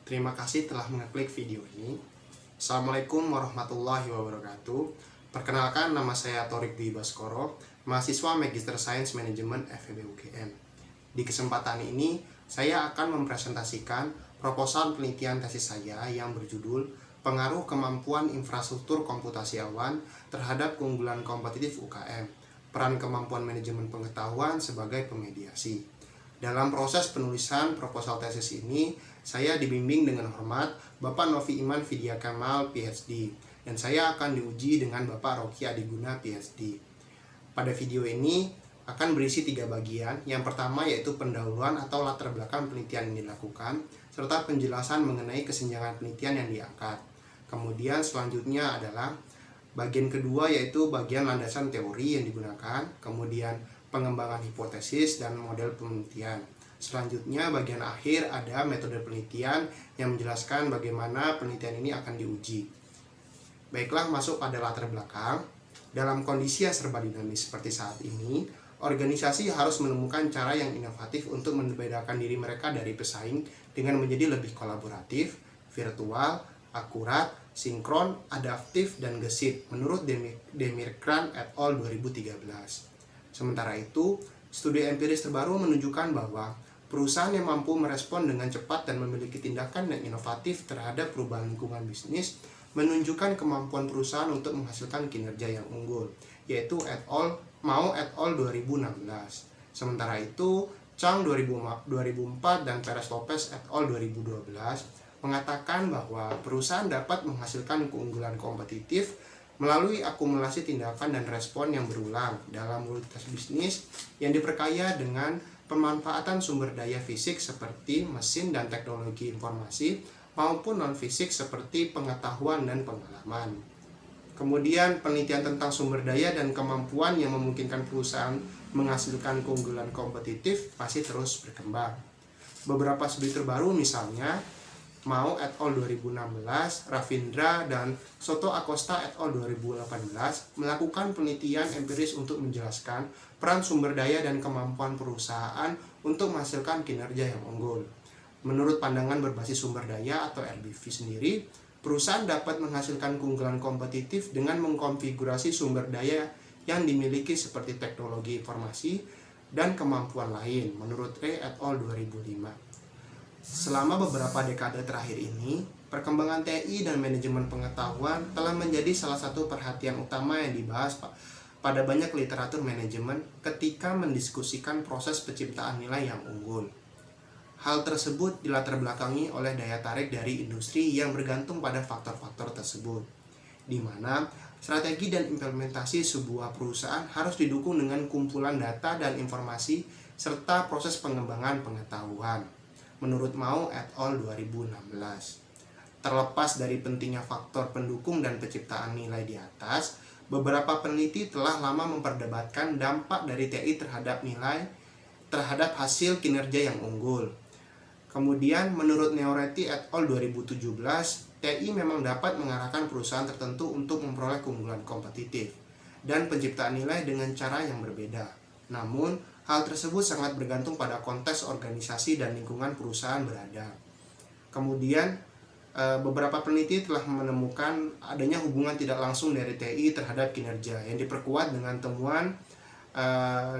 Terima kasih telah mengeklik video ini. Assalamualaikum warahmatullahi wabarakatuh. Perkenalkan, nama saya Torik Dwi Baskoro, mahasiswa Magister Sains Manajemen FEB UGM. Di kesempatan ini, saya akan mempresentasikan proposal penelitian tesis saya yang berjudul Pengaruh Kemampuan Infrastruktur Komputasi Awan terhadap Keunggulan Kompetitif UKM, Peran Kemampuan Manajemen Pengetahuan sebagai Pemediasi. Dalam proses penulisan proposal tesis ini, saya dibimbing dengan hormat Bapak Novi Iman Vidya Kamal, PhD, dan saya akan diuji dengan Bapak Rocky Adiguna, PhD. Pada video ini akan berisi 3 bagian. Yang pertama yaitu pendahuluan atau latar belakang penelitian yang dilakukan, serta penjelasan mengenai kesenjangan penelitian yang diangkat. Kemudian selanjutnya adalah bagian kedua yaitu bagian landasan teori yang digunakan, kemudian pengembangan hipotesis dan model penelitian. Selanjutnya bagian akhir ada metode penelitian yang menjelaskan bagaimana penelitian ini akan diuji. Baiklah, masuk pada latar belakang. Dalam kondisi yang serba dinamis seperti saat ini, organisasi harus menemukan cara yang inovatif untuk membedakan diri mereka dari pesaing dengan menjadi lebih kolaboratif, virtual, akurat, sinkron, adaptif, dan gesit menurut Demirkran et al. 2013. Sementara itu, studi empiris terbaru menunjukkan bahwa perusahaan yang mampu merespon dengan cepat dan memiliki tindakan yang inovatif terhadap perubahan lingkungan bisnis menunjukkan kemampuan perusahaan untuk menghasilkan kinerja yang unggul, yaitu Mao et al. 2016. Sementara itu, Chang 2004 dan Perez Lopez et al. 2012 mengatakan bahwa perusahaan dapat menghasilkan keunggulan kompetitif melalui akumulasi tindakan dan respon yang berulang dalam rutinitas bisnis yang diperkaya dengan pemanfaatan sumber daya fisik seperti mesin dan teknologi informasi maupun non-fisik seperti pengetahuan dan pengalaman. Kemudian penelitian tentang sumber daya dan kemampuan yang memungkinkan perusahaan menghasilkan keunggulan kompetitif masih terus berkembang. Beberapa studi terbaru misalnya Mao et al. 2016, Ravindra dan Soto Acosta et al. 2018 melakukan penelitian empiris untuk menjelaskan peran sumber daya dan kemampuan perusahaan untuk menghasilkan kinerja yang unggul. Menurut pandangan berbasis sumber daya atau RBV sendiri, perusahaan dapat menghasilkan keunggulan kompetitif dengan mengkonfigurasi sumber daya yang dimiliki seperti teknologi informasi dan kemampuan lain, menurut Ray et al. 2005. Selama beberapa dekade terakhir ini, perkembangan TI dan manajemen pengetahuan telah menjadi salah satu perhatian utama yang dibahas pada banyak literatur manajemen ketika mendiskusikan proses penciptaan nilai yang unggul. Hal tersebut dilatar belakangi oleh daya tarik dari industri yang bergantung pada faktor-faktor tersebut, di mana strategi dan implementasi sebuah perusahaan harus didukung dengan kumpulan data dan informasi serta proses pengembangan pengetahuan. Menurut Mao et al. 2016. Terlepas dari pentingnya faktor pendukung dan penciptaan nilai di atas, beberapa peneliti telah lama memperdebatkan dampak dari TI terhadap hasil kinerja yang unggul. Kemudian menurut Neoretti et al. 2017, TI memang dapat mengarahkan perusahaan tertentu untuk memperoleh keunggulan kompetitif dan penciptaan nilai dengan cara yang berbeda. Namun, hal tersebut sangat bergantung pada konteks organisasi dan lingkungan perusahaan berada. Kemudian, beberapa peneliti telah menemukan adanya hubungan tidak langsung dari TI terhadap kinerja yang diperkuat dengan temuan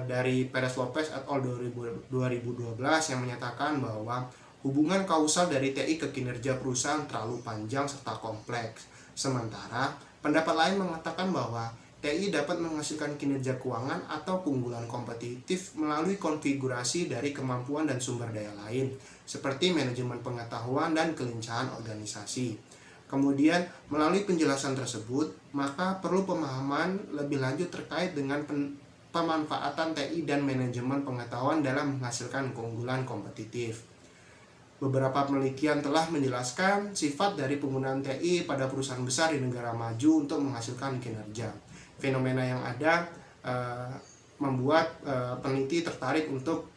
dari Perez Lopez et al. 2012 yang menyatakan bahwa hubungan kausal dari TI ke kinerja perusahaan terlalu panjang serta kompleks. Sementara, pendapat lain mengatakan bahwa TI dapat menghasilkan kinerja keuangan atau keunggulan kompetitif melalui konfigurasi dari kemampuan dan sumber daya lain, seperti manajemen pengetahuan dan kelincahan organisasi. Kemudian, melalui penjelasan tersebut, maka perlu pemahaman lebih lanjut terkait dengan pemanfaatan TI dan manajemen pengetahuan dalam menghasilkan keunggulan kompetitif. Beberapa penelitian telah menjelaskan sifat dari penggunaan TI pada perusahaan besar di negara maju untuk menghasilkan kinerja. Fenomena yang ada membuat peneliti tertarik untuk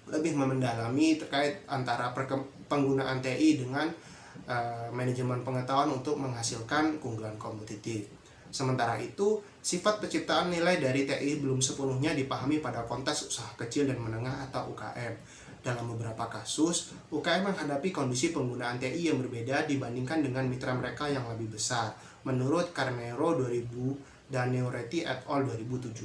lebih mendalami terkait antara penggunaan TI dengan manajemen pengetahuan untuk menghasilkan keunggulan kompetitif. Sementara itu, sifat penciptaan nilai dari TI belum sepenuhnya dipahami pada konteks usaha kecil dan menengah atau UKM. Dalam beberapa kasus, UKM menghadapi kondisi penggunaan TI yang berbeda dibandingkan dengan mitra mereka yang lebih besar, menurut Carnero 2000 dan Neoretti et al. 2017.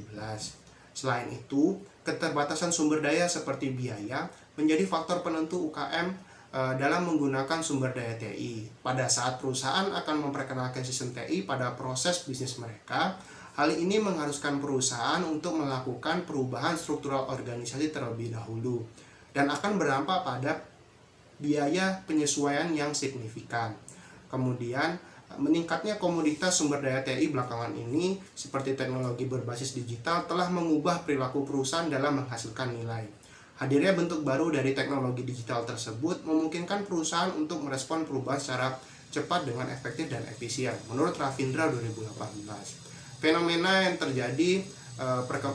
Selain itu, keterbatasan sumber daya seperti biaya menjadi faktor penentu UKM dalam menggunakan sumber daya TI. Pada saat perusahaan akan memperkenalkan sistem TI pada proses bisnis mereka, hal ini mengharuskan perusahaan untuk melakukan perubahan struktural organisasi terlebih dahulu dan akan berdampak pada biaya penyesuaian yang signifikan. Kemudian, meningkatnya komoditas sumber daya TI belakangan ini seperti teknologi berbasis digital telah mengubah perilaku perusahaan dalam menghasilkan nilai. Hadirnya bentuk baru dari teknologi digital tersebut memungkinkan perusahaan untuk merespon perubahan secara cepat dengan efektif dan efisien, menurut Ravindra 2018. Fenomena yang terjadi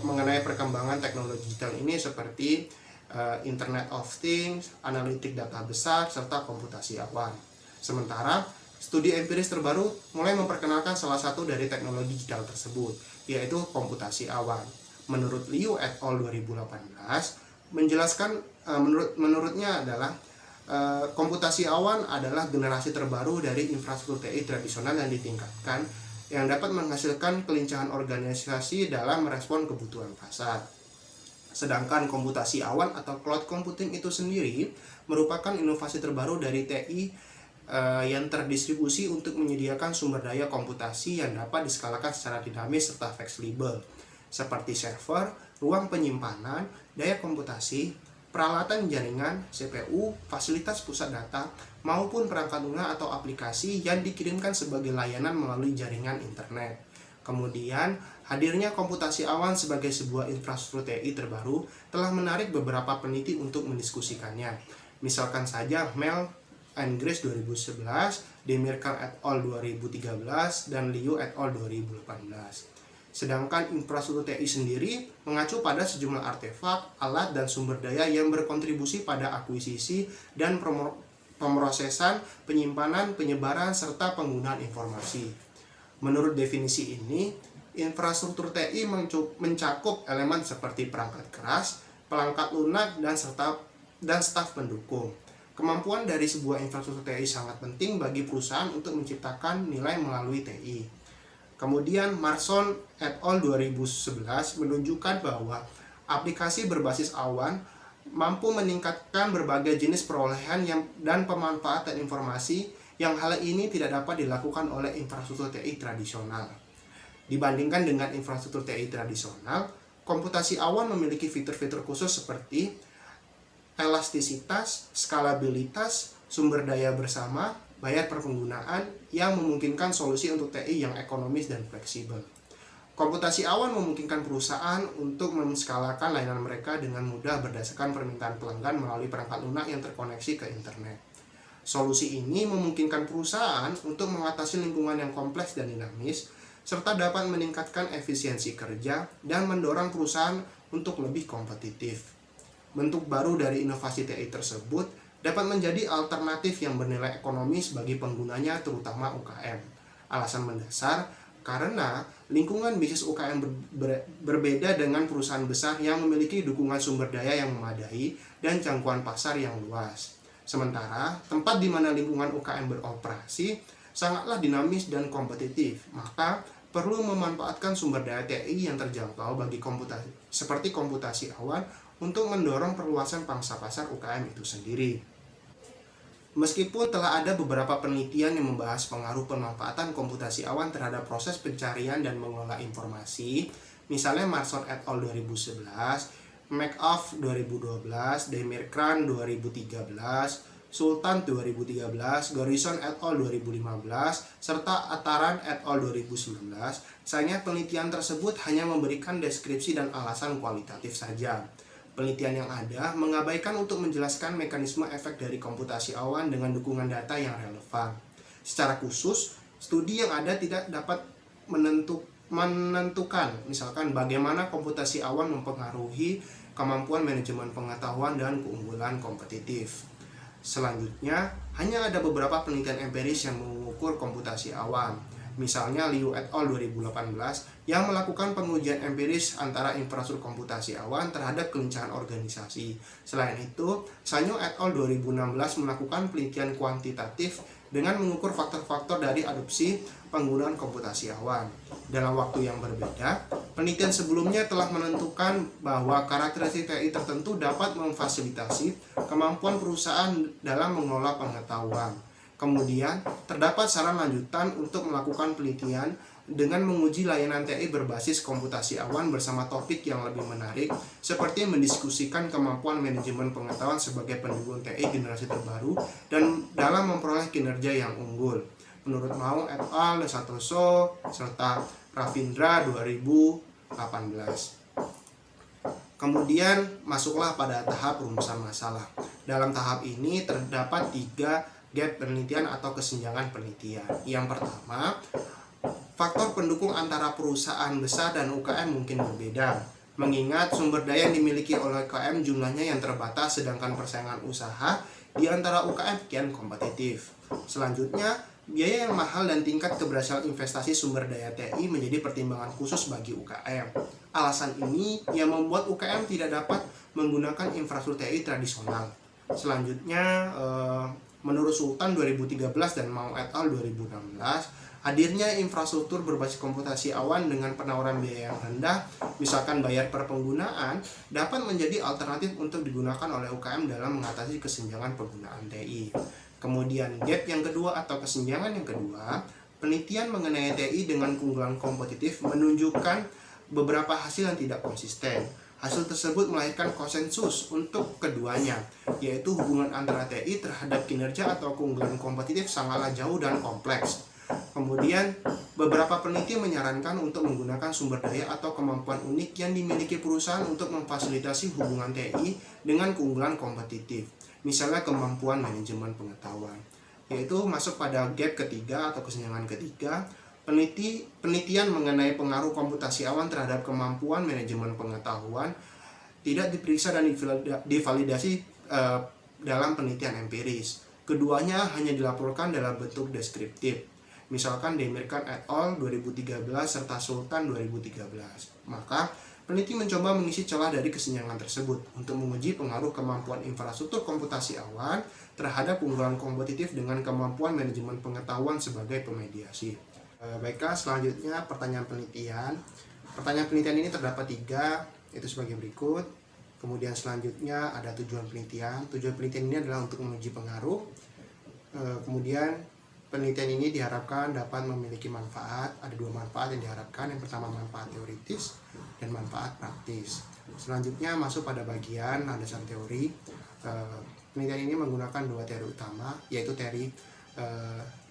mengenai perkembangan teknologi digital ini seperti Internet of Things, analitik data besar, serta komputasi awan. Sementara, studi empiris terbaru mulai memperkenalkan salah satu dari teknologi digital tersebut, yaitu komputasi awan. Menurut Liu et al. 2018, menjelaskan menurutnya adalah komputasi awan adalah generasi terbaru dari infrastruktur TI tradisional yang ditingkatkan, yang dapat menghasilkan kelincahan organisasi dalam merespon kebutuhan pasar. Sedangkan komputasi awan atau cloud computing itu sendiri merupakan inovasi terbaru dari TI yang terdistribusi untuk menyediakan sumber daya komputasi yang dapat diskalakan secara dinamis serta fleksibel, seperti server, ruang penyimpanan, daya komputasi, peralatan jaringan, CPU, fasilitas pusat data, maupun perangkat lunak atau aplikasi yang dikirimkan sebagai layanan melalui jaringan internet. Kemudian, hadirnya komputasi awan sebagai sebuah infrastruktur TI terbaru telah menarik beberapa peneliti untuk mendiskusikannya. Misalkan saja Mel and Grace 2011, Demirkal et al. 2013, dan Liu et al. 2018. Sedangkan infrastruktur TI sendiri mengacu pada sejumlah artefak, alat, dan sumber daya yang berkontribusi pada akuisisi dan pemrosesan, penyimpanan, penyebaran, serta penggunaan informasi. Menurut definisi ini, infrastruktur TI mencakup elemen seperti perangkat keras, perangkat lunak, dan staf pendukung. Kemampuan dari sebuah infrastruktur TI sangat penting bagi perusahaan untuk menciptakan nilai melalui TI. Kemudian Marson et al. 2011 menunjukkan bahwa aplikasi berbasis awan mampu meningkatkan berbagai jenis perolehan dan pemanfaatan informasi yang hal ini tidak dapat dilakukan oleh infrastruktur TI tradisional. Dibandingkan dengan infrastruktur TI tradisional, komputasi awan memiliki fitur-fitur khusus seperti elastisitas, skalabilitas, sumber daya bersama, bayar per penggunaan yang memungkinkan solusi untuk TI yang ekonomis dan fleksibel. Komputasi awan memungkinkan perusahaan untuk menskalakan layanan mereka dengan mudah berdasarkan permintaan pelanggan melalui perangkat lunak yang terkoneksi ke internet. Solusi ini memungkinkan perusahaan untuk mengatasi lingkungan yang kompleks dan dinamis, serta dapat meningkatkan efisiensi kerja dan mendorong perusahaan untuk lebih kompetitif. Bentuk baru dari inovasi TI tersebut dapat menjadi alternatif yang bernilai ekonomis bagi penggunanya, terutama UKM. Alasan mendasar karena lingkungan bisnis UKM berbeda dengan perusahaan besar yang memiliki dukungan sumber daya yang memadai dan jangkauan pasar yang luas. Sementara tempat di mana lingkungan UKM beroperasi sangatlah dinamis dan kompetitif, maka perlu memanfaatkan sumber daya TI yang terjangkau bagi seperti komputasi awan untuk mendorong perluasan pangsa pasar UKM itu sendiri. Meskipun telah ada beberapa penelitian yang membahas pengaruh pemanfaatan komputasi awan terhadap proses pencarian dan mengelola informasi, misalnya Marson et al. 2011, McAuliffe 2012, Demirkran 2013, Sultan 2013, Garrison et al. 2015, serta Ataran et al. 2019, sayangnya penelitian tersebut hanya memberikan deskripsi dan alasan kualitatif saja. Penelitian yang ada mengabaikan untuk menjelaskan mekanisme efek dari komputasi awan dengan dukungan data yang relevan. Secara khusus, studi yang ada tidak dapat menentukan misalkan bagaimana komputasi awan mempengaruhi kemampuan manajemen pengetahuan dan keunggulan kompetitif. Selanjutnya, hanya ada beberapa penelitian empiris yang mengukur komputasi awan. Misalnya Liu et al. 2018 yang melakukan pengujian empiris antara infrastruktur komputasi awan terhadap kelincahan organisasi. Selain itu, Sanyo et al. 2016 melakukan penelitian kuantitatif dengan mengukur faktor-faktor dari adopsi penggunaan komputasi awan. Dalam waktu yang berbeda, penelitian sebelumnya telah menentukan bahwa karakteristik TI tertentu dapat memfasilitasi kemampuan perusahaan dalam mengelola pengetahuan. Kemudian, terdapat saran lanjutan untuk melakukan penelitian dengan menguji layanan TI berbasis komputasi awan bersama topik yang lebih menarik, seperti mendiskusikan kemampuan manajemen pengetahuan sebagai pendukung TI generasi terbaru dan dalam memperoleh kinerja yang unggul. Menurut Maung et al., Santoso, serta Ravindra 2018. Kemudian masuklah pada tahap rumusan masalah. Dalam tahap ini terdapat 3 gap penelitian atau kesenjangan penelitian. Yang pertama, faktor pendukung antara perusahaan besar dan UKM mungkin berbeda, mengingat sumber daya yang dimiliki oleh UKM jumlahnya yang terbatas, sedangkan persaingan usaha di antara UKM kian kompetitif. Selanjutnya, biaya yang mahal dan tingkat keberhasilan investasi sumber daya TI menjadi pertimbangan khusus bagi UKM. Alasan ini yang membuat UKM tidak dapat menggunakan infrastruktur TI tradisional. Selanjutnya, menurut Sultan 2013 dan Maung et al. 2016, hadirnya infrastruktur berbasis komputasi awan dengan penawaran biaya yang rendah, misalkan bayar per penggunaan, dapat menjadi alternatif untuk digunakan oleh UKM dalam mengatasi kesenjangan penggunaan TI. Kemudian gap yang kedua atau kesenjangan yang kedua, penelitian mengenai TI dengan keunggulan kompetitif menunjukkan beberapa hasil yang tidak konsisten. Hasil tersebut melahirkan konsensus untuk keduanya, yaitu hubungan antara TI terhadap kinerja atau keunggulan kompetitif sangatlah jauh dan kompleks. Kemudian, beberapa peneliti menyarankan untuk menggunakan sumber daya atau kemampuan unik yang dimiliki perusahaan untuk memfasilitasi hubungan TI dengan keunggulan kompetitif, misalnya kemampuan manajemen pengetahuan, yaitu masuk pada gap ketiga atau kesenjangan ketiga. Penelitian mengenai pengaruh komputasi awan terhadap kemampuan manajemen pengetahuan tidak diperiksa dan divalidasi dalam penelitian empiris. Keduanya hanya dilaporkan dalam bentuk deskriptif. Misalkan Demirkan et al. 2013 serta Sultan 2013. Maka, peneliti mencoba mengisi celah dari kesenjangan tersebut untuk menguji pengaruh kemampuan infrastruktur komputasi awan terhadap keunggulan kompetitif dengan kemampuan manajemen pengetahuan sebagai pemediasi. Baiklah, selanjutnya pertanyaan penelitian. Pertanyaan penelitian ini terdapat 3, yaitu sebagai berikut. Kemudian selanjutnya ada tujuan penelitian. Tujuan penelitian ini adalah untuk menguji pengaruh. Kemudian penelitian ini diharapkan dapat memiliki manfaat. Ada 2 manfaat yang diharapkan. Yang pertama manfaat teoritis dan manfaat praktis. Selanjutnya masuk pada bagian landasan teori. Penelitian ini menggunakan 2 teori utama, yaitu teori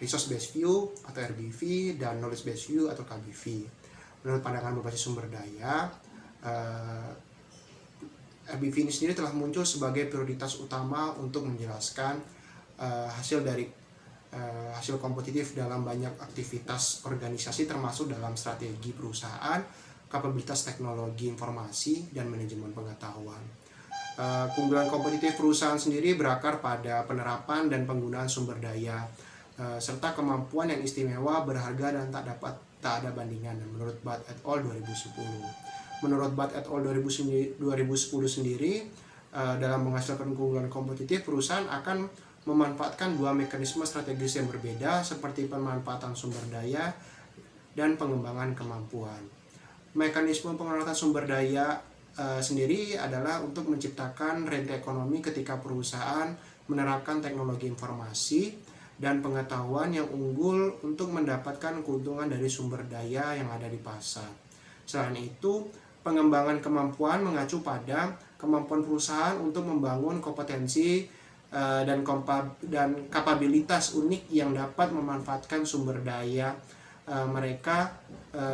Resource Based View atau RBV dan Knowledge Based View atau KBV. Menurut pandangan berbasis sumber daya, RBV ini sendiri telah muncul sebagai prioritas utama untuk menjelaskan hasil dari hasil kompetitif dalam banyak aktivitas organisasi, termasuk dalam strategi perusahaan, kapabilitas teknologi informasi, dan manajemen pengetahuan. Keunggulan kompetitif perusahaan sendiri berakar pada penerapan dan penggunaan sumber daya serta kemampuan yang istimewa, berharga, dan tak ada bandingan. Menurut Butt et al. 2010. Menurut Butt et al. 2010 sendiri, dalam menghasilkan keunggulan kompetitif, perusahaan akan memanfaatkan 2 mekanisme strategis yang berbeda, seperti pemanfaatan sumber daya dan pengembangan kemampuan. Mekanisme pengelolaan sumber daya sendiri adalah untuk menciptakan rente ekonomi ketika perusahaan menerapkan teknologi informasi dan pengetahuan yang unggul untuk mendapatkan keuntungan dari sumber daya yang ada di pasar. Selain itu, pengembangan kemampuan mengacu pada kemampuan perusahaan untuk membangun kompetensi dan kapabilitas unik yang dapat memanfaatkan sumber daya mereka,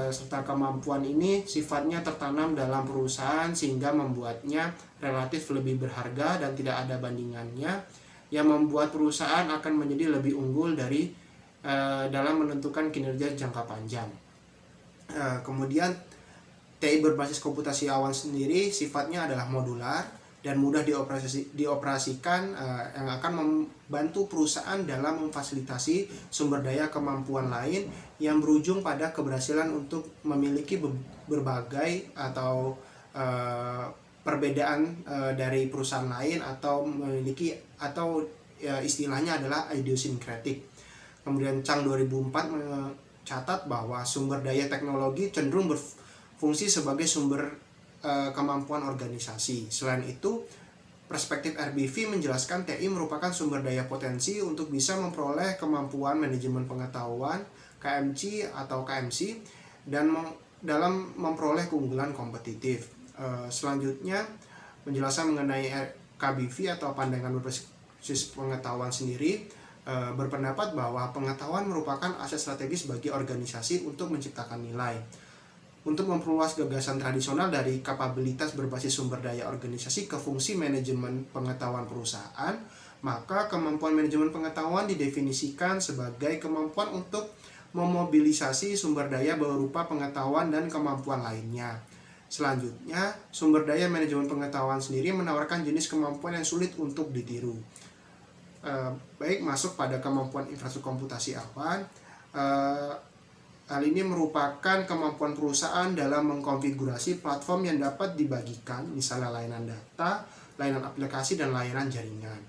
serta kemampuan ini sifatnya tertanam dalam perusahaan sehingga membuatnya relatif lebih berharga dan tidak ada bandingannya, yang membuat perusahaan akan menjadi lebih unggul dari dalam menentukan kinerja jangka panjang. Kemudian TI berbasis komputasi awan sendiri sifatnya adalah modular, dan mudah dioperasikan, yang akan membantu perusahaan dalam memfasilitasi sumber daya kemampuan lain yang berujung pada keberhasilan untuk memiliki berbagai atau perbedaan dari perusahaan lain, atau memiliki, atau istilahnya adalah idiosyncratic. Kemudian Chang 2004 mencatat bahwa sumber daya teknologi cenderung berfungsi sebagai sumber kemampuan organisasi. Selain itu, perspektif RBV menjelaskan TI merupakan sumber daya potensi untuk bisa memperoleh kemampuan manajemen pengetahuan KMC atau KMC dan dalam memperoleh keunggulan kompetitif. Selanjutnya, penjelasan mengenai KBV atau pandangan berbasis pengetahuan sendiri berpendapat bahwa pengetahuan merupakan aset strategis bagi organisasi untuk menciptakan nilai. Untuk memperluas gagasan tradisional dari kapabilitas berbasis sumber daya organisasi ke fungsi manajemen pengetahuan perusahaan, maka kemampuan manajemen pengetahuan didefinisikan sebagai kemampuan untuk memobilisasi sumber daya berupa pengetahuan dan kemampuan lainnya. Selanjutnya, sumber daya manajemen pengetahuan sendiri menawarkan jenis kemampuan yang sulit untuk ditiru. Baik masuk pada kemampuan infrastruktur komputasi awan. Hal ini merupakan kemampuan perusahaan dalam mengkonfigurasi platform yang dapat dibagikan, misalnya layanan data, layanan aplikasi, dan layanan jaringan.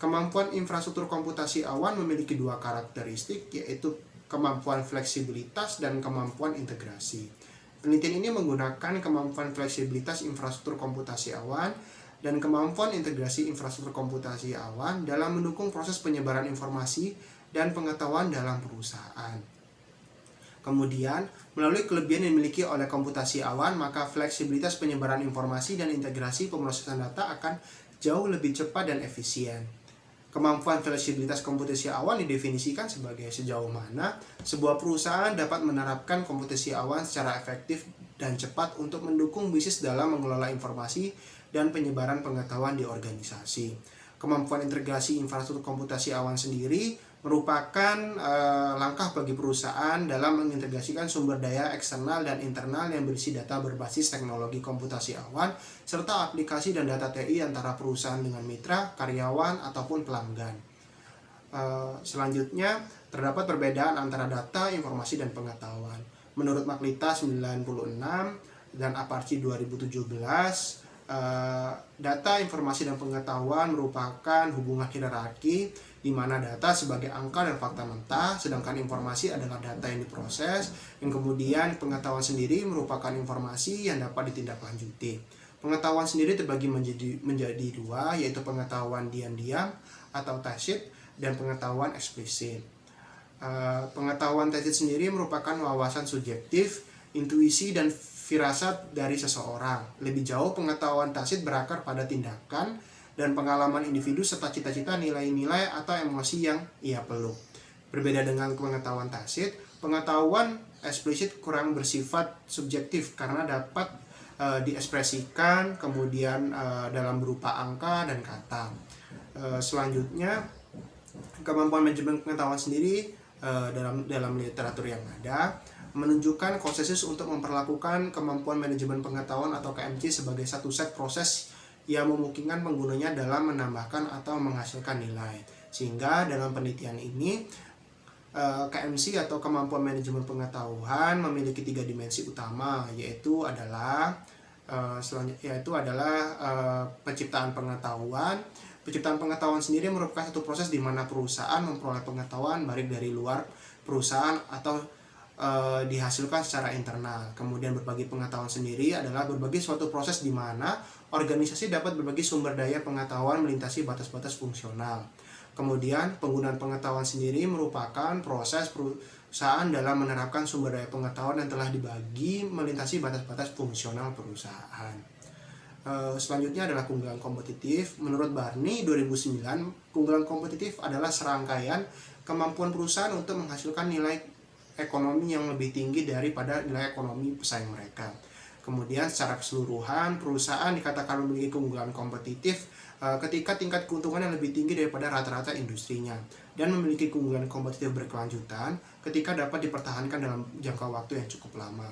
Kemampuan infrastruktur komputasi awan memiliki dua karakteristik, yaitu kemampuan fleksibilitas dan kemampuan integrasi. Penelitian ini menggunakan kemampuan fleksibilitas infrastruktur komputasi awan dan kemampuan integrasi infrastruktur komputasi awan dalam mendukung proses penyebaran informasi dan pengetahuan dalam perusahaan. Kemudian, melalui kelebihan yang dimiliki oleh komputasi awan, maka fleksibilitas penyebaran informasi dan integrasi pemrosesan data akan jauh lebih cepat dan efisien. Kemampuan fleksibilitas komputasi awan didefinisikan sebagai sejauh mana sebuah perusahaan dapat menerapkan komputasi awan secara efektif dan cepat untuk mendukung bisnis dalam mengelola informasi dan penyebaran pengetahuan di organisasi. Kemampuan integrasi infrastruktur komputasi awan sendiri merupakan langkah bagi perusahaan dalam mengintegrasikan sumber daya eksternal dan internal yang berisi data berbasis teknologi komputasi awan serta aplikasi dan data TI antara perusahaan dengan mitra, karyawan, ataupun pelanggan. Selanjutnya, terdapat perbedaan antara data, informasi, dan pengetahuan. Menurut Maklita 96 dan Aparci 2017, data, informasi, dan pengetahuan merupakan hubungan hierarki di mana data sebagai angka dan fakta mentah, sedangkan informasi adalah data yang diproses, yang kemudian pengetahuan sendiri merupakan informasi yang dapat ditindaklanjuti. Pengetahuan sendiri terbagi menjadi dua, yaitu pengetahuan diam-diam atau tacit dan pengetahuan eksplisit. Pengetahuan tacit sendiri merupakan wawasan subjektif, intuisi, dan firasat dari seseorang. Lebih jauh, pengetahuan tacit berakar pada tindakan dan pengalaman individu serta cita-cita, nilai-nilai, atau emosi yang ia peluk. Berbeda dengan pengetahuan tacit, pengetahuan eksplisit kurang bersifat subjektif karena dapat diekspresikan kemudian dalam berupa angka dan kata. Selanjutnya, kemampuan manajemen pengetahuan sendiri dalam literatur yang ada menunjukkan konsensus untuk memperlakukan kemampuan manajemen pengetahuan atau KMC sebagai satu set proses yang memungkinkan penggunanya dalam menambahkan atau menghasilkan nilai. Sehingga dalam penelitian ini, KMC atau kemampuan manajemen pengetahuan memiliki tiga dimensi utama, yaitu adalah penciptaan pengetahuan. Penciptaan pengetahuan sendiri merupakan satu proses di mana perusahaan memperoleh pengetahuan baik dari luar perusahaan atau dihasilkan secara internal. Kemudian berbagi pengetahuan sendiri adalah berbagi suatu proses di mana organisasi dapat berbagi sumber daya pengetahuan melintasi batas-batas fungsional. Kemudian penggunaan pengetahuan sendiri merupakan proses perusahaan dalam menerapkan sumber daya pengetahuan yang telah dibagi melintasi batas-batas fungsional perusahaan. Selanjutnya adalah keunggulan kompetitif. Menurut Barney 2009, keunggulan kompetitif adalah serangkaian kemampuan perusahaan untuk menghasilkan nilai ekonomi yang lebih tinggi daripada nilai ekonomi pesaing mereka. Kemudian secara keseluruhan, perusahaan dikatakan memiliki keunggulan kompetitif ketika tingkat keuntungan yang lebih tinggi daripada rata-rata industrinya, dan memiliki keunggulan kompetitif berkelanjutan ketika dapat dipertahankan dalam jangka waktu yang cukup lama.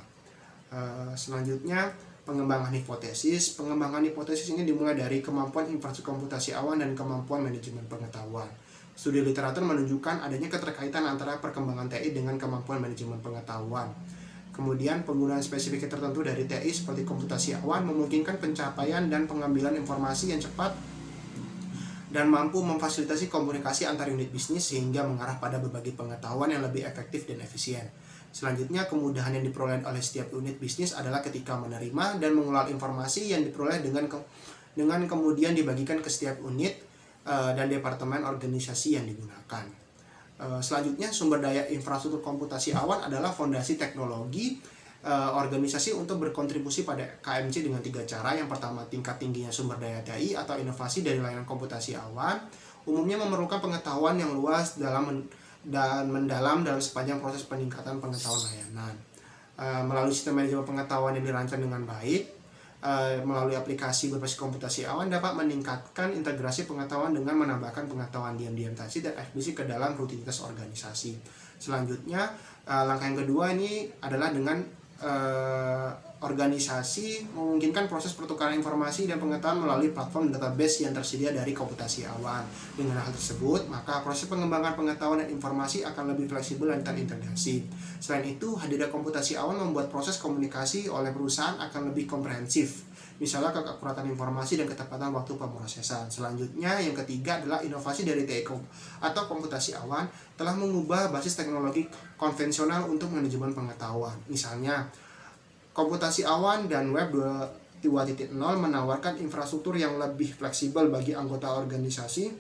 Selanjutnya, Pengembangan hipotesis. Pengembangan hipotesis ini dimulai dari kemampuan infrastruktur komputasi awan dan kemampuan manajemen pengetahuan. Studi literatur menunjukkan adanya keterkaitan antara perkembangan TI dengan kemampuan manajemen pengetahuan. Kemudian penggunaan spesifik tertentu dari TI seperti komputasi awan memungkinkan pencapaian dan pengambilan informasi yang cepat dan mampu memfasilitasi komunikasi antar unit bisnis sehingga mengarah pada berbagi pengetahuan yang lebih efektif dan efisien. Selanjutnya, kemudahan yang diperoleh oleh setiap unit bisnis adalah ketika menerima dan mengolah informasi yang diperoleh dengan kemudian dibagikan ke setiap unit dan departemen organisasi yang digunakan. Selanjutnya, sumber daya infrastruktur komputasi awan adalah fondasi teknologi organisasi untuk berkontribusi pada KMC dengan 3 cara. Yang pertama, tingkat tingginya sumber daya TI atau inovasi dari layanan komputasi awan umumnya memerlukan pengetahuan yang luas dan mendalam dalam sepanjang proses peningkatan pengetahuan layanan. Melalui sistem manajemen pengetahuan yang dirancang dengan baik, melalui aplikasi berbasis komputasi awan dapat meningkatkan integrasi pengetahuan dengan menambahkan pengetahuan diam-diam tadi dan eksplisit ke dalam rutinitas organisasi. Selanjutnya, langkah yang kedua ini adalah dengan organisasi memungkinkan proses pertukaran informasi dan pengetahuan melalui platform database yang tersedia dari komputasi awan. Dengan hal tersebut, maka proses pengembangan pengetahuan dan informasi akan lebih fleksibel dan terintegrasi. Selain itu, hadirnya komputasi awan membuat proses komunikasi oleh perusahaan akan lebih komprehensif, misalnya keakuratan informasi dan ketepatan waktu pemrosesan. Selanjutnya, yang ketiga adalah inovasi dari TI atau komputasi awan telah mengubah basis teknologi konvensional untuk manajemen pengetahuan. Misalnya, komputasi awan dan web 2.0 menawarkan infrastruktur yang lebih fleksibel bagi anggota organisasi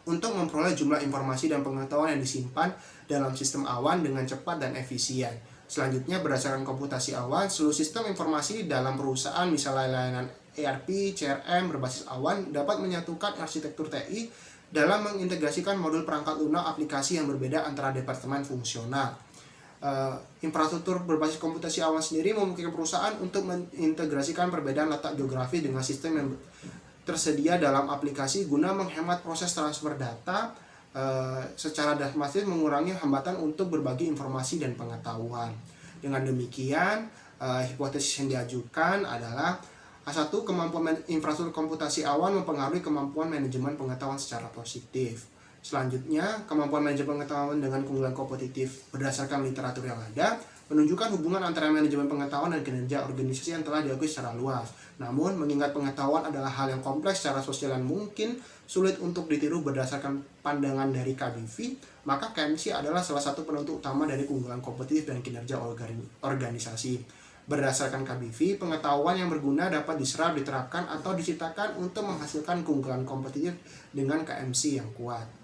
untuk memperoleh jumlah informasi dan pengetahuan yang disimpan dalam sistem awan dengan cepat dan efisien. Selanjutnya, berdasarkan komputasi awan, seluruh sistem informasi dalam perusahaan, misalnya layanan ERP, CRM berbasis awan, dapat menyatukan arsitektur TI dalam mengintegrasikan modul perangkat lunak aplikasi yang berbeda antara departemen fungsional. Infrastruktur berbasis komputasi awan sendiri memungkinkan perusahaan untuk mengintegrasikan perbedaan letak geografi dengan sistem yang tersedia dalam aplikasi guna menghemat proses transfer data secara drastis, mengurangi hambatan untuk berbagi informasi dan pengetahuan. Dengan demikian, hipotesis yang diajukan adalah A1. Kemampuan infrastruktur komputasi awan mempengaruhi kemampuan manajemen pengetahuan secara positif. Selanjutnya, kemampuan manajemen pengetahuan dengan keunggulan kompetitif berdasarkan literatur yang ada menunjukkan hubungan antara manajemen pengetahuan dan kinerja organisasi yang telah diakui secara luas. Namun, mengingat pengetahuan adalah hal yang kompleks secara sosial dan mungkin sulit untuk ditiru berdasarkan pandangan dari KBV, maka KMC adalah salah satu penentu utama dari keunggulan kompetitif dan kinerja organisasi. Berdasarkan KBV, pengetahuan yang berguna dapat diserap, diterapkan, atau diciptakan untuk menghasilkan keunggulan kompetitif dengan KMC yang kuat.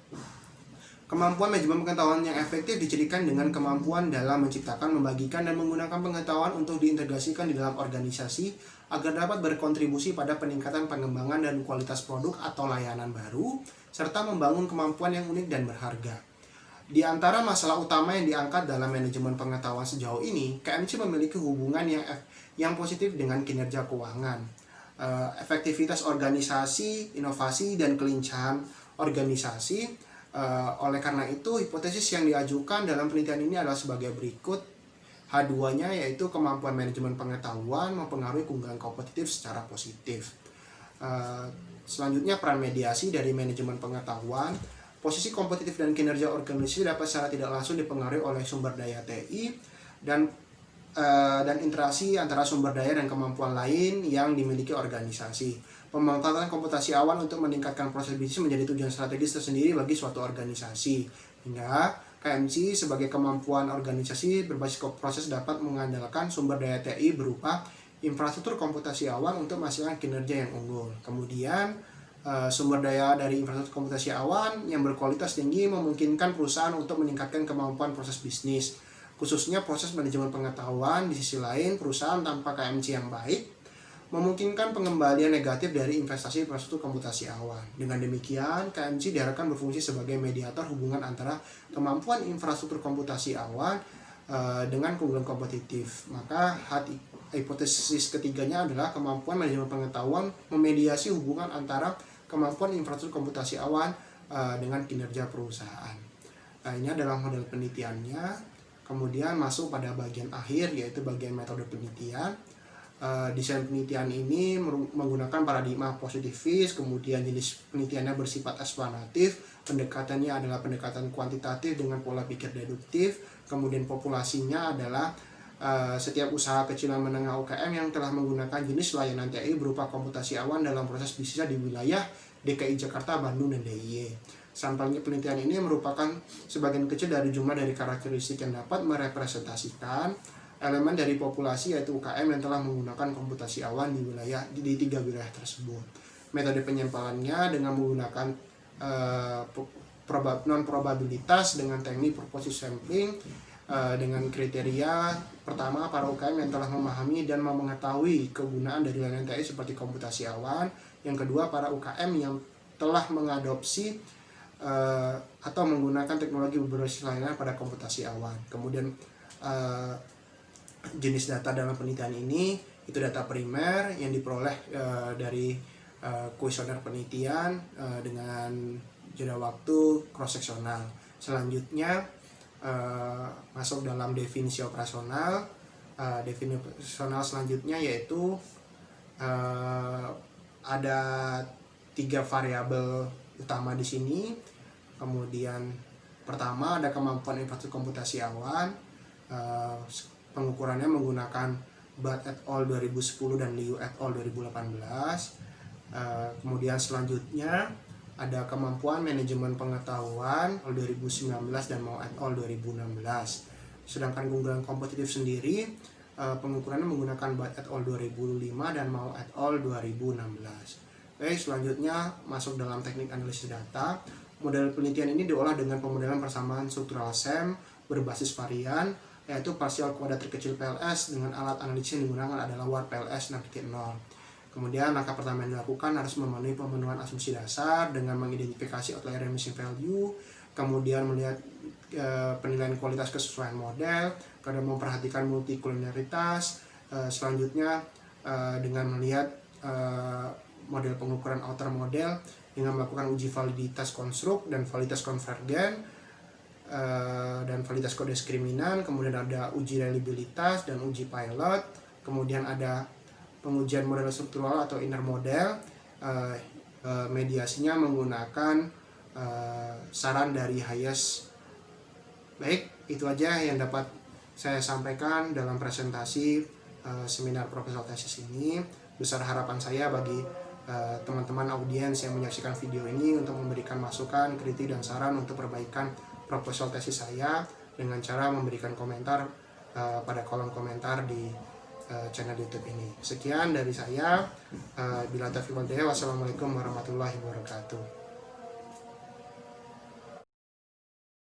Kemampuan manajemen pengetahuan yang efektif dicirikan dengan kemampuan dalam menciptakan, membagikan, dan menggunakan pengetahuan untuk diintegrasikan di dalam organisasi agar dapat berkontribusi pada peningkatan pengembangan dan kualitas produk atau layanan baru, serta membangun kemampuan yang unik dan berharga. Di antara masalah utama yang diangkat dalam manajemen pengetahuan sejauh ini, KMC memiliki hubungan yang positif dengan kinerja keuangan, efektivitas organisasi, inovasi, dan kelincahan organisasi. Oleh karena itu, hipotesis yang diajukan dalam penelitian ini adalah sebagai berikut. H2-nya yaitu kemampuan manajemen pengetahuan mempengaruhi keunggulan kompetitif secara positif. Selanjutnya, peran mediasi dari manajemen pengetahuan. Posisi kompetitif dan kinerja organisasi dapat secara tidak langsung dipengaruhi oleh sumber daya TI dan interaksi antara sumber daya dan kemampuan lain yang dimiliki organisasi. Pemanfaatan komputasi awan untuk meningkatkan proses bisnis menjadi tujuan strategis tersendiri bagi suatu organisasi. Hingga KMC sebagai kemampuan organisasi berbasis proses dapat mengandalkan sumber daya TI berupa infrastruktur komputasi awan untuk menghasilkan kinerja yang unggul. Kemudian, sumber daya dari infrastruktur komputasi awan yang berkualitas tinggi memungkinkan perusahaan untuk meningkatkan kemampuan proses bisnis, khususnya proses manajemen pengetahuan. Di sisi lain, perusahaan tanpa KMC yang baik memungkinkan pengembalian negatif dari investasi infrastruktur komputasi awan. Dengan demikian, KMC diharapkan berfungsi sebagai mediator hubungan antara kemampuan infrastruktur komputasi awan dengan keunggulan kompetitif. Maka hipotesis ketiganya adalah kemampuan manajemen pengetahuan memediasi hubungan antara kemampuan infrastruktur komputasi awan dengan kinerja perusahaan. Nah, ini adalah model penelitiannya. Kemudian masuk pada bagian akhir, yaitu bagian metode penelitian. Desain penelitian ini menggunakan paradigma positivis, kemudian jenis penelitiannya bersifat eksplanatif, pendekatannya adalah pendekatan kuantitatif dengan pola pikir deduktif, kemudian populasinya adalah setiap usaha kecil dan menengah UKM yang telah menggunakan jenis layanan TI berupa komputasi awan dalam proses bisnisnya di wilayah DKI Jakarta, Bandung, dan DIY. Sampelnya penelitian ini merupakan sebagian kecil dari jumlah dari karakteristik yang dapat merepresentasikan elemen dari populasi yaitu UKM yang telah menggunakan komputasi awan di 3 wilayah tersebut. Metode penyampalannya dengan menggunakan non probabilitas dengan teknik purposive sampling dengan kriteria pertama para UKM yang telah memahami dan mengetahui kegunaan dari layanan TI seperti komputasi awan. Yang kedua, para UKM yang telah mengadopsi atau menggunakan teknologi berbasis layanan pada komputasi awan. Kemudian jenis data dalam penelitian ini itu data primer yang diperoleh dari kuesioner penelitian dengan jeda waktu cross seksional. Selanjutnya masuk dalam definisi operasional. Definisi operasional selanjutnya yaitu ada 3 variabel utama di sini. Kemudian pertama ada kemampuan infrastruktur komputasi awan. Pengukurannya menggunakan Bat et al. 2010 dan Liu et al. 2018. Kemudian selanjutnya ada kemampuan manajemen pengetahuan 2019 dan Mao et al. 2016. Sedangkan keunggulan kompetitif sendiri pengukurannya menggunakan Bat et al. 2005 dan Mao et al. 2016. Oke, selanjutnya masuk dalam teknik analisis data. Model penelitian ini diolah dengan pemodelan persamaan struktural SEM berbasis varian, yaitu partial kuadrat terkecil PLS dengan alat analisis yang digunakan adalah WAR PLS 6.0. Kemudian langkah pertama yang dilakukan harus memenuhi pemenuhan asumsi dasar dengan mengidentifikasi outlier emission value, kemudian melihat penilaian kualitas kesesuaian model, kemudian memperhatikan multikuliniaritas, selanjutnya dengan melihat model pengukuran outer model dengan melakukan uji validitas konstruk dan validitas konvergen, dan validitas kode diskriminan, kemudian ada uji reliabilitas dan uji pilot, kemudian ada pengujian model struktural atau inner model. Mediasinya menggunakan saran dari Hayes. Baik, itu aja yang dapat saya sampaikan dalam presentasi seminar proposal tesis ini. Besar harapan saya bagi teman-teman audiens yang menyaksikan video ini untuk memberikan masukan, kritik, dan saran untuk perbaikan proposal tesis saya dengan cara memberikan komentar pada kolom komentar di channel YouTube ini. Sekian dari saya. Bila taufiq wal hidayah. Wassalamualaikum warahmatullahi wabarakatuh.